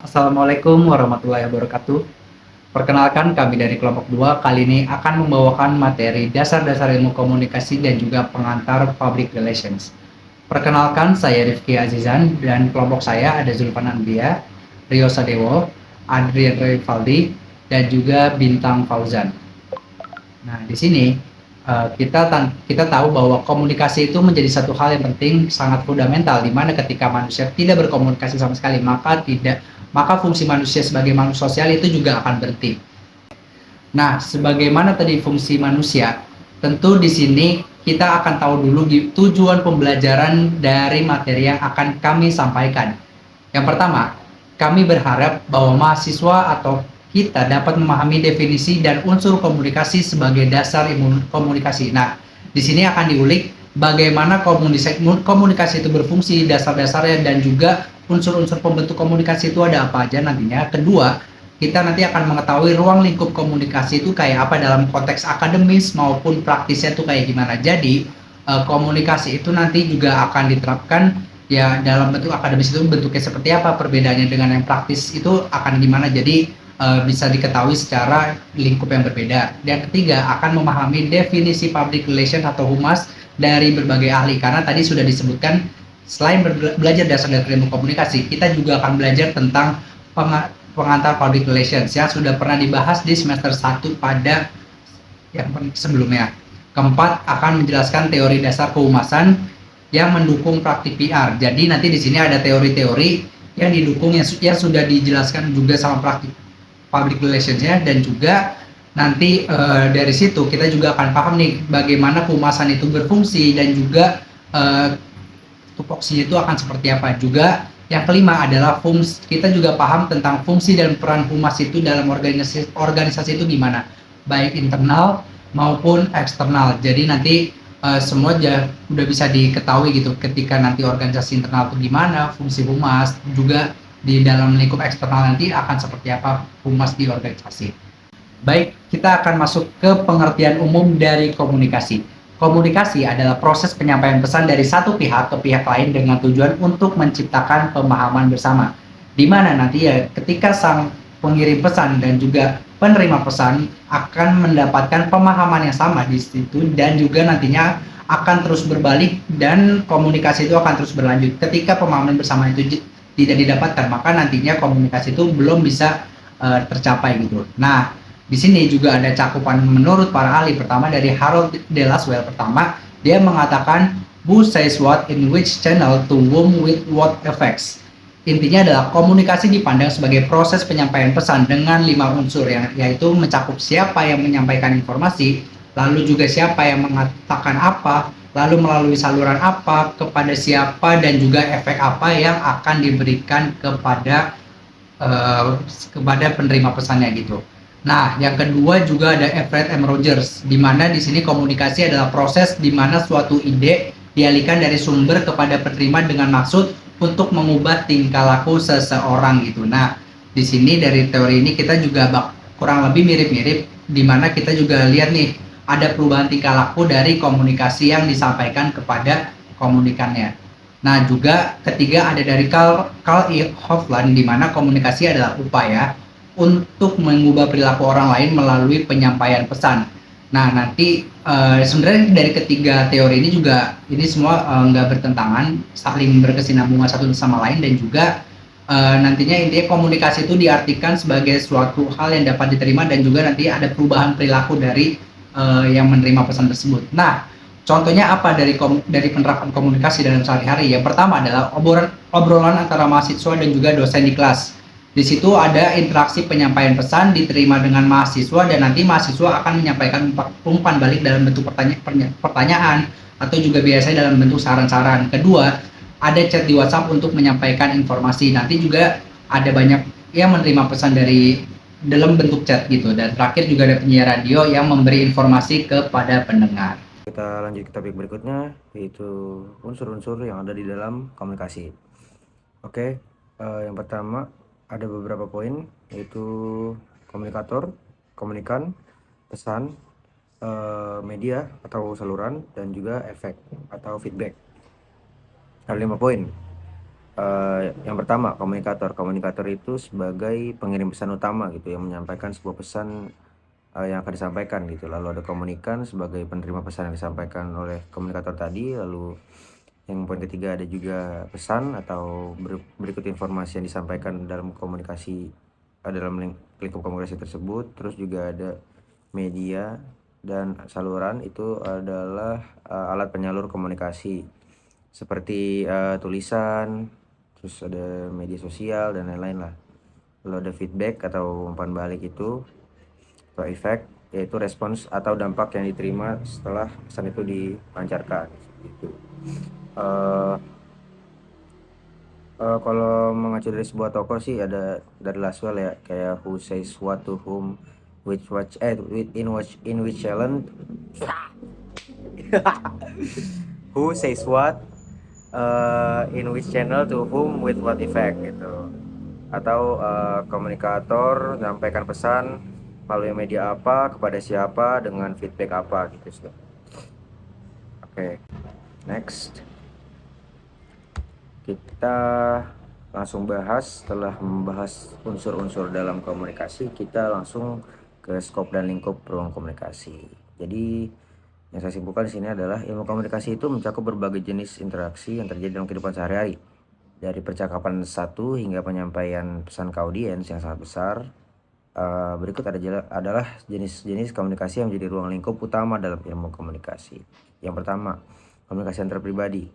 Assalamualaikum warahmatullahi wabarakatuh. Perkenalkan, kami dari kelompok 2 kali ini akan membawakan materi dasar-dasar ilmu komunikasi dan juga pengantar public relations. Perkenalkan, saya Rifki Azizan dan kelompok saya ada Zulfan Anbia, Rio Sadewo, Adrian Rivaldi, dan juga Bintang Fauzan. Nah, di sini kita tahu bahwa komunikasi itu menjadi satu hal yang penting, sangat fundamental, di mana ketika manusia tidak berkomunikasi sama sekali, maka fungsi manusia sebagai makhluk sosial itu juga akan berhenti. Nah, sebagaimana tadi fungsi manusia, tentu di sini kita akan tahu dulu tujuan pembelajaran dari materi yang akan kami sampaikan. Yang pertama, kami berharap bahwa mahasiswa atau kita dapat memahami definisi dan unsur komunikasi sebagai dasar ilmu komunikasi. Nah, di sini akan diulik bagaimana komunikasi itu berfungsi, dasar-dasarnya, dan juga unsur-unsur pembentuk komunikasi itu ada apa aja nantinya. Kedua, kita nanti akan mengetahui ruang lingkup komunikasi itu kayak apa dalam konteks akademis maupun praktisnya itu kayak gimana. Jadi, komunikasi itu nanti juga akan diterapkan ya dalam bentuk akademis itu bentuknya seperti apa, perbedaannya dengan yang praktis itu akan gimana. Jadi, bisa diketahui secara lingkup yang berbeda. Dan ketiga, akan memahami definisi public relation atau humas dari berbagai ahli. Karena tadi sudah disebutkan, selain belajar dasar-dasar ilmu komunikasi, kita juga akan belajar tentang pengantar public relations yang sudah pernah dibahas di semester 1 pada yang sebelumnya. Keempat, akan menjelaskan teori dasar kehumasan yang mendukung praktik PR. Jadi nanti di sini ada teori-teori yang didukung yang sudah dijelaskan juga sama praktik public relations-nya, dan juga nanti dari situ kita juga akan paham nih bagaimana kehumasan itu berfungsi dan juga tupoksinya itu akan seperti apa. Juga yang kelima adalah kita juga paham tentang fungsi dan peran humas itu dalam organisasi itu gimana, baik internal maupun eksternal. Jadi nanti semua udah bisa diketahui gitu ketika nanti organisasi internal itu gimana, fungsi humas, juga di dalam lingkup eksternal nanti akan seperti apa humas di organisasi. Baik, kita akan masuk ke pengertian umum dari komunikasi. Komunikasi adalah proses penyampaian pesan dari satu pihak ke pihak lain dengan tujuan untuk menciptakan pemahaman bersama. Di mana nanti ya ketika sang pengirim pesan dan juga penerima pesan akan mendapatkan pemahaman yang sama di situ, dan juga nantinya akan terus berbalik dan komunikasi itu akan terus berlanjut. Ketika pemahaman bersama itu tidak didapatkan, maka nantinya komunikasi itu belum bisa tercapai gitu. Nah, di sini juga ada cakupan menurut para ahli. Pertama dari Harold de Laswell. Pertama, dia mengatakan who says what in which channel to whom with what effects. Intinya adalah komunikasi dipandang sebagai proses penyampaian pesan dengan 5 unsur, yaitu mencakup siapa yang menyampaikan informasi, lalu juga siapa yang mengatakan apa, lalu melalui saluran apa, kepada siapa, dan juga efek apa yang akan diberikan kepada penerima pesannya gitu. Nah, yang kedua juga ada Everett M. Rogers, di mana di sini komunikasi adalah proses di mana suatu ide dialihkan dari sumber kepada penerima dengan maksud untuk mengubah tingkah laku seseorang gitu. Nah, di sini dari teori ini kita juga kurang lebih mirip-mirip, di mana kita juga lihat nih ada perubahan tingkah laku dari komunikasi yang disampaikan kepada komunikannya. Nah, juga ketiga ada dari Carl E. Hofland, di mana komunikasi adalah upaya untuk mengubah perilaku orang lain melalui penyampaian pesan. Nah, nanti sebenarnya dari ketiga teori ini juga ini semua nggak bertentangan, saling berkesinambungan satu sama lain, dan juga nantinya intinya komunikasi itu diartikan sebagai suatu hal yang dapat diterima dan juga nanti ada perubahan perilaku dari yang menerima pesan tersebut. Nah, contohnya apa dari penerapan komunikasi dalam sehari-hari? Yang pertama adalah obrolan antara mahasiswa dan juga dosen di kelas. Di situ ada interaksi penyampaian pesan diterima dengan mahasiswa, dan nanti mahasiswa akan menyampaikan umpan balik dalam bentuk pertanyaan atau juga biasanya dalam bentuk saran-saran. Kedua, ada chat di WhatsApp untuk menyampaikan informasi. Nanti juga ada banyak yang menerima pesan dari dalam bentuk chat gitu. Dan terakhir juga ada penyiar radio yang memberi informasi kepada pendengar. Kita lanjut ke topik berikutnya, yaitu unsur-unsur yang ada di dalam komunikasi. Oke, yang pertama ada beberapa poin, yaitu komunikator, komunikan, pesan, media atau saluran, dan juga efek atau feedback. Ada 5 poin. Yang pertama, komunikator. Komunikator itu sebagai pengirim pesan utama gitu, yang menyampaikan sebuah pesan yang akan disampaikan gitu. Lalu ada komunikan sebagai penerima pesan yang disampaikan oleh komunikator tadi. Lalu yang poin ketiga ada juga pesan atau berikut informasi yang disampaikan dalam komunikasi, dalam lingkup komunikasi tersebut. Terus juga ada media dan saluran, itu adalah alat penyalur komunikasi seperti tulisan, terus ada media sosial dan lain-lain lah. Lalu ada feedback atau umpan balik itu, atau efek, yaitu respons atau dampak yang diterima setelah pesan itu dipancarkan gitu. Kalau mengacu dari sebuah tokoh sih ada dari Laswell ya, kayak who says what to whom, in which challenge, who says what, in which channel to whom with what effect gitu. Atau komunikator menyampaikan pesan melalui media apa kepada siapa dengan feedback apa gitu. Oke, next kita langsung bahas. Setelah membahas unsur-unsur dalam komunikasi, kita langsung ke skop dan lingkup ruang komunikasi. Jadi yang saya simpulkan di sini adalah ilmu komunikasi itu mencakup berbagai jenis interaksi yang terjadi dalam kehidupan sehari-hari, dari percakapan satu hingga penyampaian pesan ke audiens yang sangat besar. Berikut adalah jenis-jenis komunikasi yang menjadi ruang lingkup utama dalam ilmu komunikasi. Yang pertama, komunikasi antar pribadi.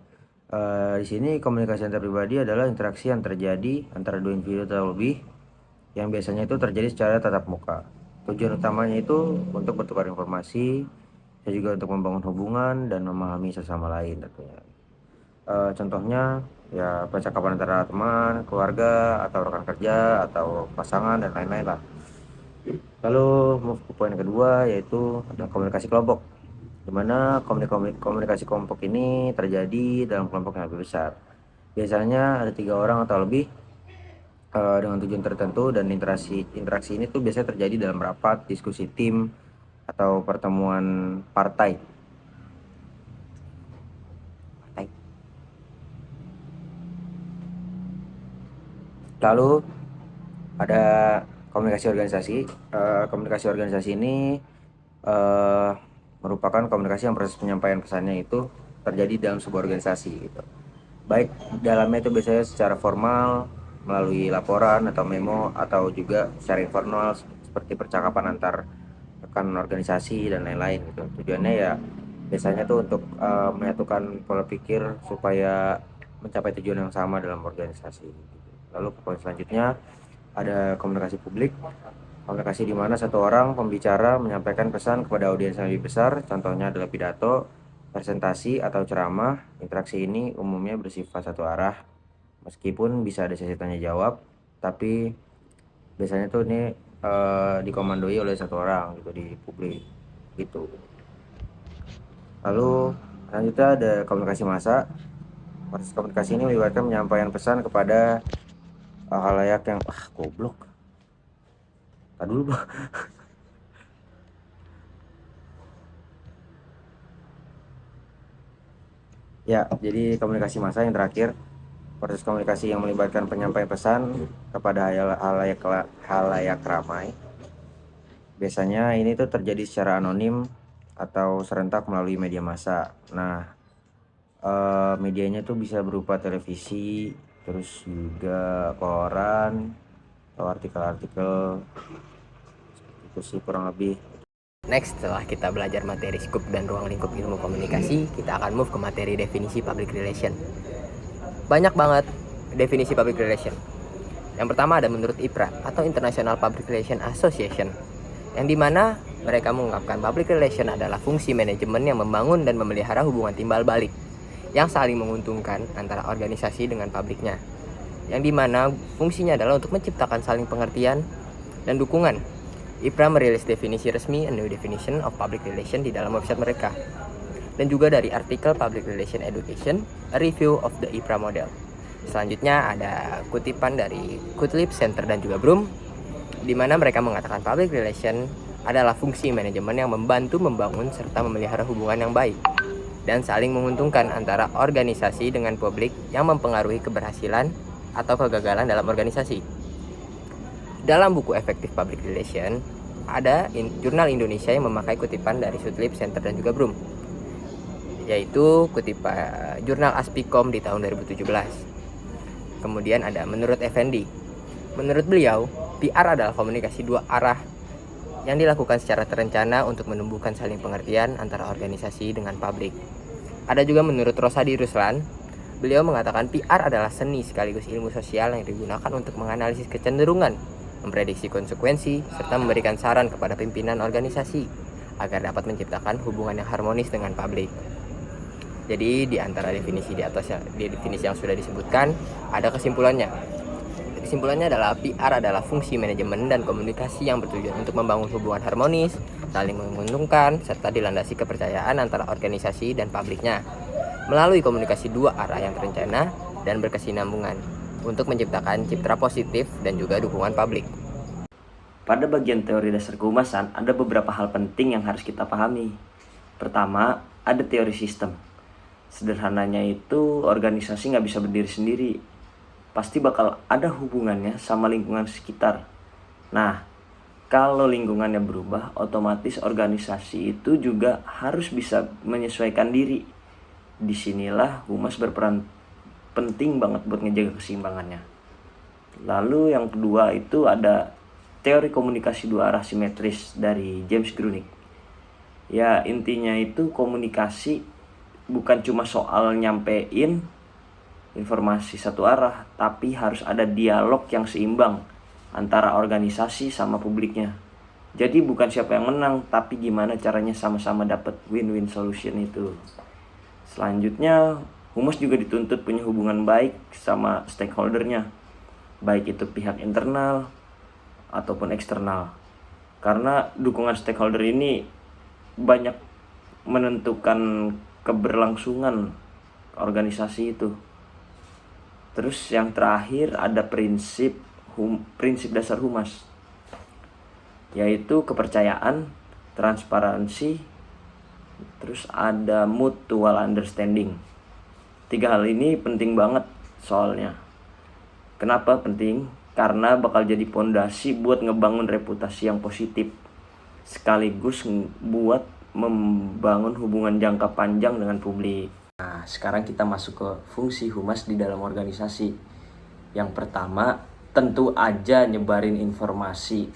Di sini komunikasi antar pribadi adalah interaksi yang terjadi antara dua individu atau lebih, yang biasanya itu terjadi secara tatap muka. Tujuan utamanya itu untuk bertukar informasi dan juga untuk membangun hubungan dan memahami sesama lain tentunya. Contohnya ya percakapan antara teman, keluarga, atau rekan kerja, atau pasangan dan lain-lain lah. Lalu move ke poin kedua, yaitu ada komunikasi kelompok, di mana komunikasi kelompok ini terjadi dalam kelompok yang lebih besar. Biasanya ada 3 orang atau lebih dengan tujuan tertentu, dan interaksi ini tuh biasanya terjadi dalam rapat, diskusi tim, atau pertemuan partai. Lalu ada komunikasi organisasi. Komunikasi organisasi ini merupakan komunikasi yang proses penyampaian pesannya itu terjadi dalam sebuah organisasi gitu. Baik dalamnya itu biasanya secara formal melalui laporan atau memo, atau juga secara informal seperti percakapan antar rekan organisasi dan lain-lain gitu. Tujuannya ya biasanya tuh untuk menyatukan pola pikir supaya mencapai tujuan yang sama dalam organisasi gitu. Lalu ke poin selanjutnya ada komunikasi publik. Komunikasi di mana satu orang pembicara menyampaikan pesan kepada audiens yang lebih besar. Contohnya adalah pidato, presentasi, atau ceramah. Interaksi ini umumnya bersifat satu arah, meskipun bisa ada sesi tanya jawab, tapi biasanya tuh ini dikomandoi oleh satu orang gitu di publik gitu. Lalu selanjutnya ada komunikasi massa. Proses komunikasi ini melibatkan penyampaian pesan kepada halayak yang goblok. Tadi dulu, Bang. Ya, jadi komunikasi massa yang terakhir, proses komunikasi yang melibatkan penyampaian pesan kepada halayak ramai. Biasanya ini tuh terjadi secara anonim atau serentak melalui media massa. Nah, medianya tuh bisa berupa televisi, terus juga koran atau artikel-artikel. Itu sih kurang lebih. Next, setelah kita belajar materi skup dan ruang lingkup ilmu komunikasi, kita akan move ke materi definisi public relation. Banyak banget definisi public relation. Yang pertama ada menurut IPRA atau International Public Relation Association, yang dimana mereka mengungkapkan public relation adalah fungsi manajemen yang membangun dan memelihara hubungan timbal balik yang saling menguntungkan antara organisasi dengan publiknya, yang dimana fungsinya adalah untuk menciptakan saling pengertian dan dukungan. IPRA merilis definisi resmi, a new definition of public relation, di dalam website mereka. Dan juga dari artikel Public Relation Education, a review of the IPRA model. Selanjutnya ada kutipan dari Gottlieb Center dan juga Brum, di mana mereka mengatakan public relation adalah fungsi manajemen yang membantu membangun serta memelihara hubungan yang baik. dan saling menguntungkan antara organisasi dengan publik yang mempengaruhi keberhasilan atau kegagalan dalam organisasi. Dalam buku Effective Public Relation, ada jurnal Indonesia yang memakai kutipan dari Sudlip, Center, dan juga Brum, yaitu kutipan jurnal Aspikom di tahun 2017. Kemudian ada menurut Effendi. Menurut beliau, PR adalah komunikasi dua arah yang dilakukan secara terencana untuk menumbuhkan saling pengertian antara organisasi dengan publik. Ada juga menurut Rosadi Ruslan, beliau mengatakan PR adalah seni sekaligus ilmu sosial yang digunakan untuk menganalisis kecenderungan, memprediksi konsekuensi, serta memberikan saran kepada pimpinan organisasi agar dapat menciptakan hubungan yang harmonis dengan publik. Jadi di antara definisi di atas, di definisi yang sudah disebutkan, ada kesimpulannya. Kesimpulannya adalah PR adalah fungsi manajemen dan komunikasi yang bertujuan untuk membangun hubungan harmonis, saling menguntungkan, serta dilandasi kepercayaan antara organisasi dan publiknya melalui komunikasi dua arah yang terencana dan berkesinambungan untuk menciptakan citra positif dan juga dukungan publik. Pada bagian teori dasar kehumasan, ada beberapa hal penting yang harus kita pahami. Pertama, ada teori sistem. Sederhananya itu, organisasi nggak bisa berdiri sendiri. Pasti bakal ada hubungannya sama lingkungan sekitar. Nah, kalau lingkungannya berubah, otomatis organisasi itu juga harus bisa menyesuaikan diri. Disinilah humas berperan penting banget buat ngejaga keseimbangannya. Lalu yang kedua itu ada teori komunikasi dua arah simetris dari James Grunig. Ya, intinya itu komunikasi bukan cuma soal nyampein informasi satu arah, tapi harus ada dialog yang seimbang antara organisasi sama publiknya. Jadi bukan siapa yang menang, tapi gimana caranya sama-sama dapat win-win solution itu. Selanjutnya, humas juga dituntut punya hubungan baik sama stakeholdernya, baik itu pihak internal ataupun eksternal. Karena dukungan stakeholder ini banyak menentukan keberlangsungan organisasi itu. Terus yang terakhir ada prinsip dasar humas, yaitu kepercayaan, transparansi, terus ada mutual understanding. 3 hal ini penting banget soalnya. Kenapa penting? Karena bakal jadi pondasi buat ngebangun reputasi yang positif, sekaligus buat membangun hubungan jangka panjang dengan publik. Nah, sekarang kita masuk ke fungsi humas di dalam organisasi. Yang pertama, tentu aja nyebarin informasi.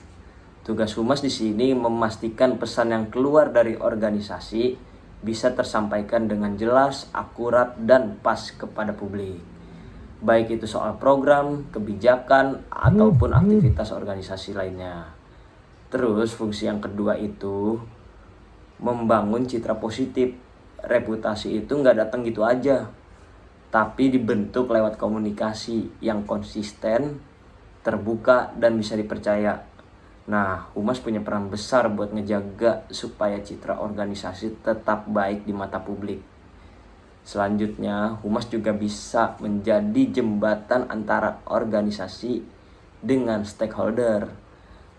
Tugas humas di sini memastikan pesan yang keluar dari organisasi bisa tersampaikan dengan jelas, akurat, dan pas kepada publik. Baik itu soal program, kebijakan, ataupun aktivitas organisasi lainnya. Terus fungsi yang kedua itu membangun citra positif. Reputasi itu nggak datang gitu aja, tapi dibentuk lewat komunikasi yang konsisten, terbuka, dan bisa dipercaya. Nah, humas punya peran besar buat ngejaga supaya citra organisasi tetap baik di mata publik. Selanjutnya, humas juga bisa menjadi jembatan antara organisasi dengan stakeholder.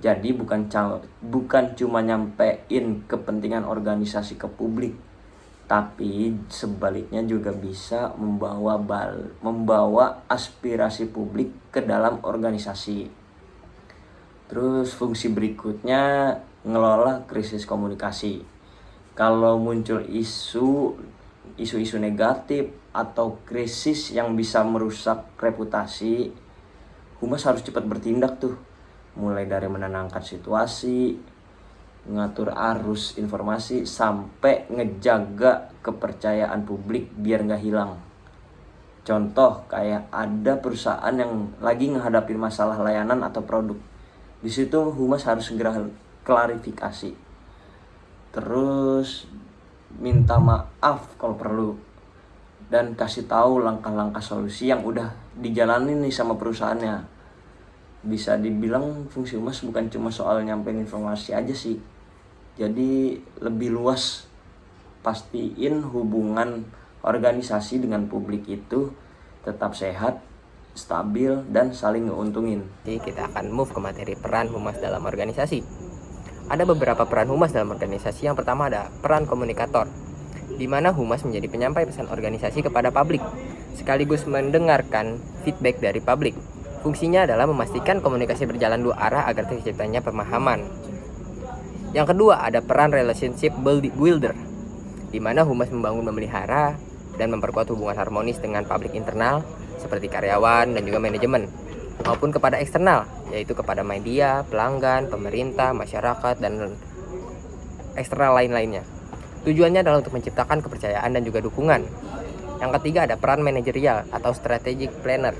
Jadi bukan cuma nyampein kepentingan organisasi ke publik, tapi sebaliknya juga bisa membawa aspirasi publik ke dalam organisasi. Terus fungsi berikutnya ngelola krisis komunikasi. Kalau muncul isu-isu negatif atau krisis yang bisa merusak reputasi, humas harus cepat bertindak tuh. Mulai dari menenangkan situasi, ngatur arus informasi, sampai ngejaga kepercayaan publik biar nggak hilang. Contoh kayak ada perusahaan yang lagi menghadapi masalah layanan atau produk. Di situ humas harus segera klarifikasi. Terus minta maaf kalau perlu, dan kasih tahu langkah-langkah solusi yang udah dijalani nih sama perusahaannya. Bisa dibilang fungsi humas bukan cuma soal nyampein informasi aja sih. Jadi lebih luas, pastiin hubungan organisasi dengan publik itu tetap sehat, stabil, dan saling ngeuntungin. Jadi kita akan move ke materi peran humas dalam organisasi. Ada beberapa peran humas dalam organisasi. Yang pertama ada peran komunikator. di mana humas menjadi penyampai pesan organisasi kepada publik, sekaligus mendengarkan feedback dari publik. Fungsinya adalah memastikan komunikasi berjalan dua arah agar terciptanya pemahaman. Yang kedua, ada peran relationship builder, di mana humas membangun, memelihara, dan memperkuat hubungan harmonis dengan publik internal, seperti karyawan dan juga manajemen, maupun kepada eksternal, yaitu kepada media, pelanggan, pemerintah, masyarakat, dan eksternal lain-lainnya. Tujuannya adalah untuk menciptakan kepercayaan dan juga dukungan. Yang ketiga, ada peran manajerial atau strategic planner,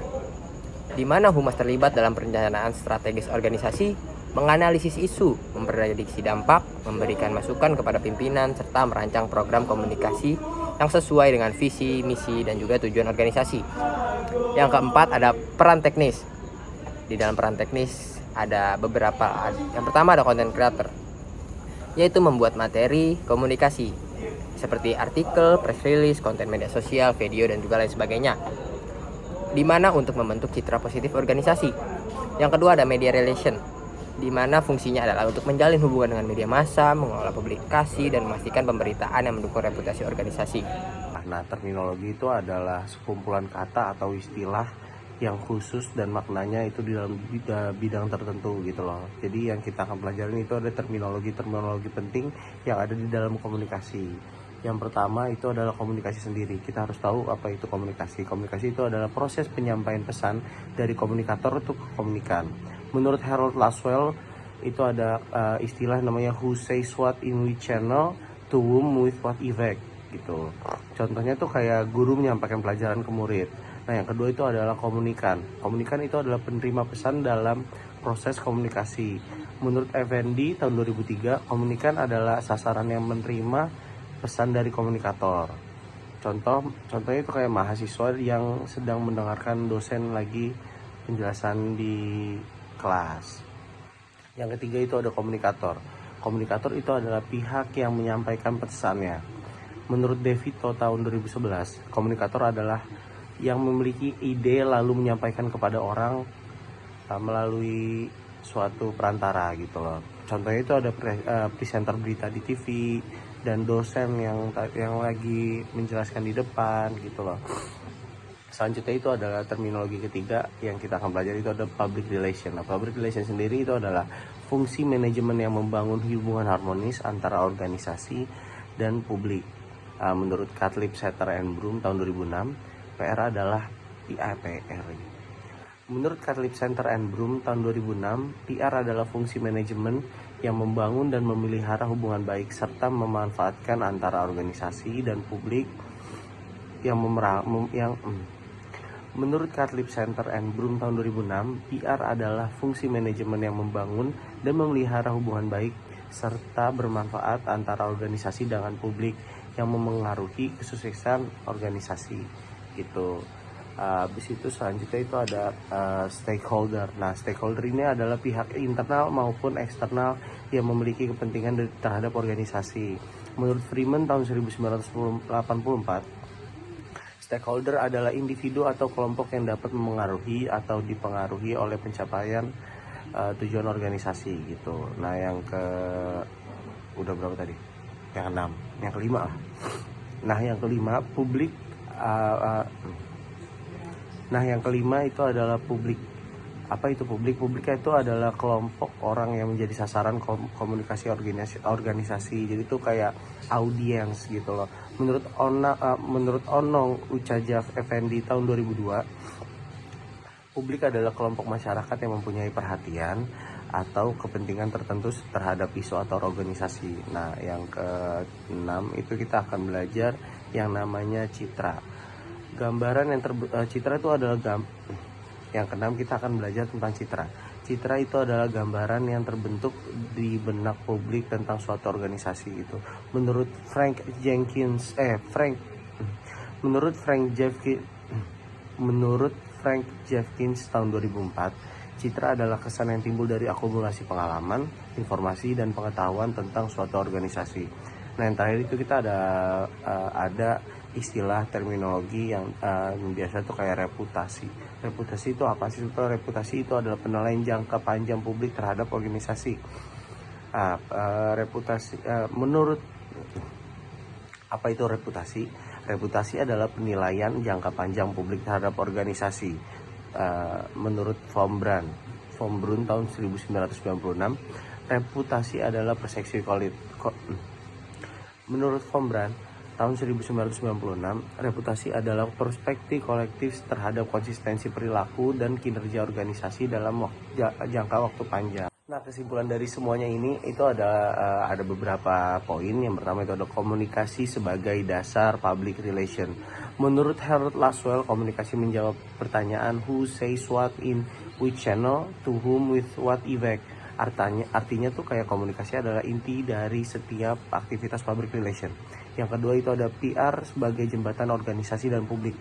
di mana humas terlibat dalam perencanaan strategis organisasi, menganalisis isu, memprediksi dampak, memberikan masukan kepada pimpinan, serta merancang program komunikasi yang sesuai dengan visi, misi, dan juga tujuan organisasi. Yang keempat, ada peran teknis. Di dalam peran teknis ada beberapa. Yang pertama ada content creator, yaitu membuat materi komunikasi seperti artikel, press release, konten media sosial, video, dan juga lain sebagainya, di mana untuk membentuk citra positif organisasi. Yang kedua ada media relation, di mana fungsinya adalah untuk menjalin hubungan dengan media massa, mengelola publikasi, dan memastikan pemberitaan yang mendukung reputasi organisasi. Nah, terminologi itu adalah sekumpulan kata atau istilah yang khusus dan maknanya itu di dalam bidang tertentu gitu loh. Jadi yang kita akan pelajarin itu ada terminologi penting yang ada di dalam komunikasi. Yang pertama itu adalah komunikasi sendiri. Kita harus tahu apa itu komunikasi. Komunikasi itu adalah proses penyampaian pesan dari komunikator untuk komunikan. Menurut Harold Laswell itu ada istilah namanya who says what in which channel to whom with what effect gitu. Contohnya tuh kayak guru menyampaikan pelajaran ke murid. Nah, yang kedua itu adalah komunikan. Komunikan itu adalah penerima pesan dalam proses komunikasi. Menurut Effendi tahun 2003, komunikan adalah sasaran yang menerima pesan dari komunikator. Contohnya itu kayak mahasiswa yang sedang mendengarkan dosen lagi penjelasan di kelas. Yang ketiga itu ada komunikator. Komunikator itu adalah pihak yang menyampaikan pesannya. Menurut DeVito tahun 2011, komunikator adalah yang memiliki ide lalu menyampaikan kepada orang melalui suatu perantara gitu loh. Contohnya itu ada presenter berita di TV dan dosen yang lagi menjelaskan di depan gitu loh. Selanjutnya itu adalah terminologi ketiga yang kita akan pelajari, itu ada public relation. Nah, public relation sendiri itu adalah fungsi manajemen yang membangun hubungan harmonis antara organisasi dan publik. Menurut Catlip, Setter, and Broom tahun 2006, PR adalah PR. Menurut Catlip, Setter, and Broom tahun 2006, PR adalah fungsi manajemen yang membangun dan memelihara hubungan baik serta memanfaatkan antara organisasi dan publik Menurut Catlip, Setter, and Broom tahun 2006, PR adalah fungsi manajemen yang membangun dan memelihara hubungan baik serta bermanfaat antara organisasi dengan publik yang memengaruhi kesuksesan organisasi gitu. Habis itu selanjutnya itu ada stakeholder. Nah, stakeholder ini adalah pihak internal maupun eksternal yang memiliki kepentingan terhadap organisasi. Menurut Freeman tahun 1984, stakeholder adalah individu atau kelompok yang dapat memengaruhi atau dipengaruhi oleh pencapaian tujuan organisasi gitu. Nah, udah berapa tadi? Yang keenam, yang kelima lah. Nah, yang kelima publik. Nah, yang kelima itu adalah publik. Apa itu publik? Publik itu adalah kelompok orang yang menjadi sasaran komunikasi organisasi. Jadi itu kayak audiens gitu loh. Menurut Onong Ucajaf Effendi tahun 2002, publik adalah kelompok masyarakat yang mempunyai perhatian atau kepentingan tertentu terhadap isu atau organisasi. Nah, yang keenam itu kita akan belajar yang namanya citra. Gambaran yang citra itu adalah yang keenam kita akan belajar tentang citra. Citra itu adalah gambaran yang terbentuk di benak publik tentang suatu organisasi gitu. Menurut Frank Jeffkins tahun 2004, citra adalah kesan yang timbul dari akumulasi pengalaman, informasi, dan pengetahuan tentang suatu organisasi. Nah, yang terakhir itu kita ada istilah terminologi yang biasa tuh kayak reputasi. Reputasi itu apa sih? Reputasi itu adalah penilaian jangka panjang publik terhadap organisasi. Apa itu reputasi? Reputasi adalah penilaian jangka panjang publik terhadap organisasi. Menurut von Braun tahun 1996, reputasi adalah persepsi Menurut von Braun tahun 1996, reputasi adalah perspektif kolektif terhadap konsistensi perilaku dan kinerja organisasi dalam jangka waktu panjang. Nah, kesimpulan dari semuanya ini itu ada beberapa poin. Yang pertama itu ada komunikasi sebagai dasar public relation. Menurut Harold Laswell, komunikasi menjawab pertanyaan who says what in which channel, to whom, with what effect. Artinya tuh kayak komunikasi adalah inti dari setiap aktivitas public relation. Yang kedua itu ada PR sebagai jembatan organisasi dan publik.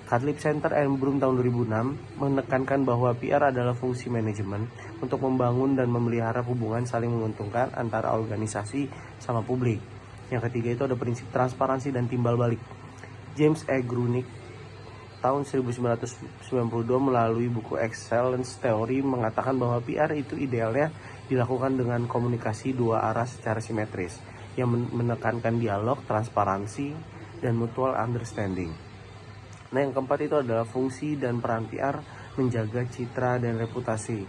Catlip Center and Broom tahun 2006 menekankan bahwa PR adalah fungsi manajemen untuk membangun dan memelihara hubungan saling menguntungkan antara organisasi sama publik. Yang ketiga itu ada prinsip transparansi dan timbal balik. James E. Grunick tahun 1992 melalui buku Excellence Theory mengatakan bahwa PR itu idealnya dilakukan dengan komunikasi dua arah secara simetris yang menekankan dialog, transparansi, dan mutual understanding. Nah, yang keempat itu adalah fungsi dan peran PR menjaga citra dan reputasi.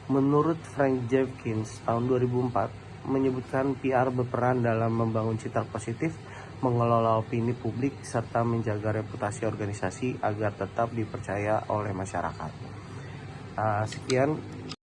Menurut Frank Jenkins tahun 2004 menyebutkan PR berperan dalam membangun citra positif, mengelola opini publik, serta menjaga reputasi organisasi agar tetap dipercaya oleh masyarakat. Sekian